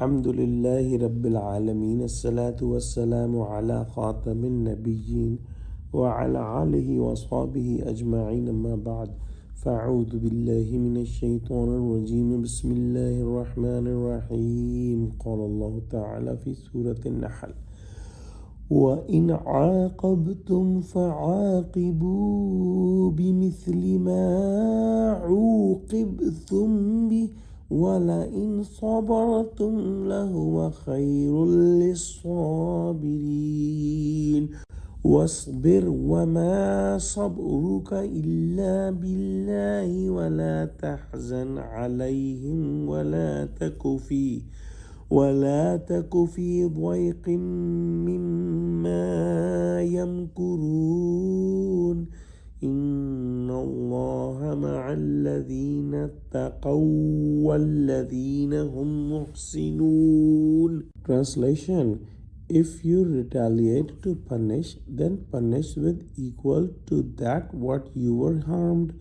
الحمد لله رب العالمين الصلاة والسلام على خاتم النبيين وعلى آله وصحبه أجمعين ما بعد فأعوذ بالله من الشيطان الرجيم بسم الله الرحمن الرحيم قال الله تعالى في سورة النحل وإن عاقبتم فعاقبوا بمثل ما عوقبتم به ولئن صبرتم لهو خير للصابرين واصبر وما صبرك إلا بالله ولا تحزن عليهم ولا تك في ضيق مما يمكرون إن الله مع الذين اتقوا والذين هم محسنون. Translation: If you retaliate to punish, then punish with equal to that what you were harmed.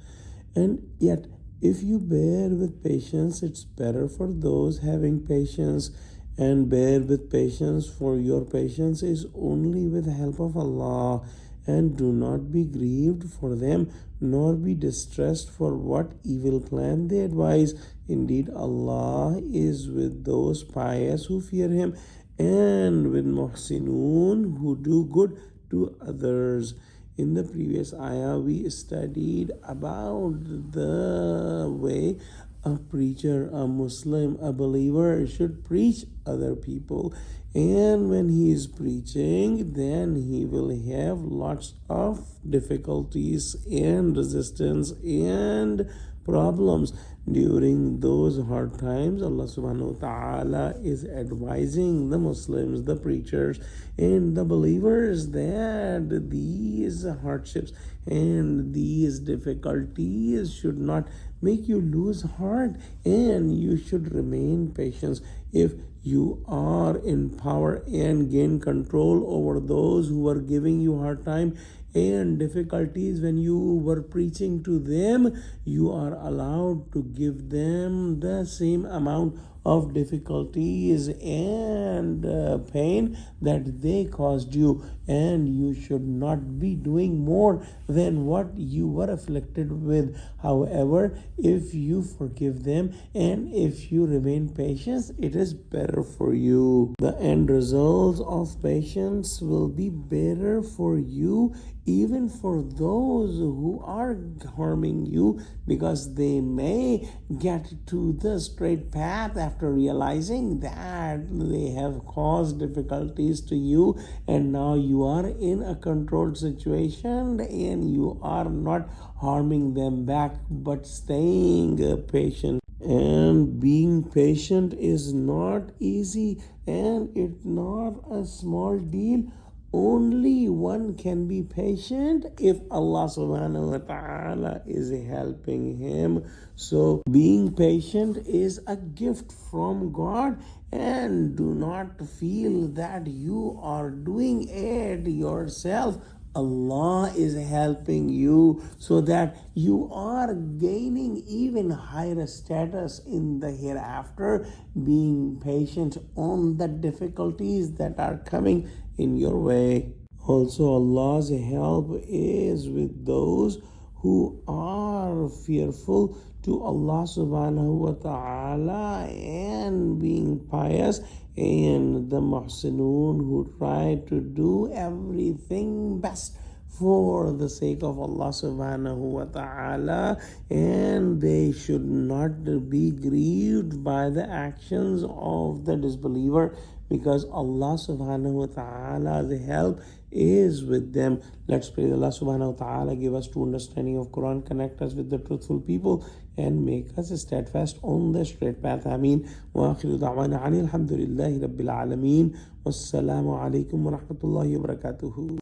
And yet, if you bear with patience, it's better for those having patience. And bear with patience, for your patience is only with the help of Allah. And do not be grieved for them, nor be distressed for what evil plan they advise. Indeed, Allah is with those pious who fear Him, and with muhsinun who do good to others. In the previous ayah, we studied about the way a preacher, a Muslim, a believer should preach other people. And when he is preaching, then he will have lots of difficulties and resistance and problems. During those hard times, Allah subhanahu wa ta'ala is advising the Muslims, the preachers, and the believers that these hardships and these difficulties should not make you lose heart, and you should remain patient. If you are in power and gain control over those who are giving you hard time and difficulties, when you were preaching to them, you are allowed to give them the same amount of difficulties and pain that they caused you, and you should not be doing more than what you were afflicted with. However, if you forgive them and if you remain patient, it is better for you. The end results of patience will be better for you, even for those who are harming you, because they may get to the straight path after realizing that they have caused difficulties to you, and now you are in a controlled situation and you are not harming them back but staying patient. And being patient is not easy, and it's not a small deal. Only one can be patient if Allah subhanahu wa ta'ala is helping him. So being patient is a gift from God, and do not feel that you are doing it yourself. Allah is helping you so that you are gaining even higher status in the hereafter, being patient on the difficulties that are coming in your way. Also, Allah's help is with those who are fearful to Allah subhanahu wa ta'ala and being pious, and the muhsinun who try to do everything best for the sake of Allah subhanahu wa ta'ala, and they should not be grieved by the actions of the disbeliever, because Allah subhanahu wa ta'ala's help is with them. Let's pray Allah subhanahu wa ta'ala give us true understanding of Quran, connect us with the truthful people, and make us steadfast on the straight path. Ameen. Wa akhiru da'wana alhamdulillahi rabbil alameen. Wassalamu alaikum wa rahmatullahi wa barakatuhu.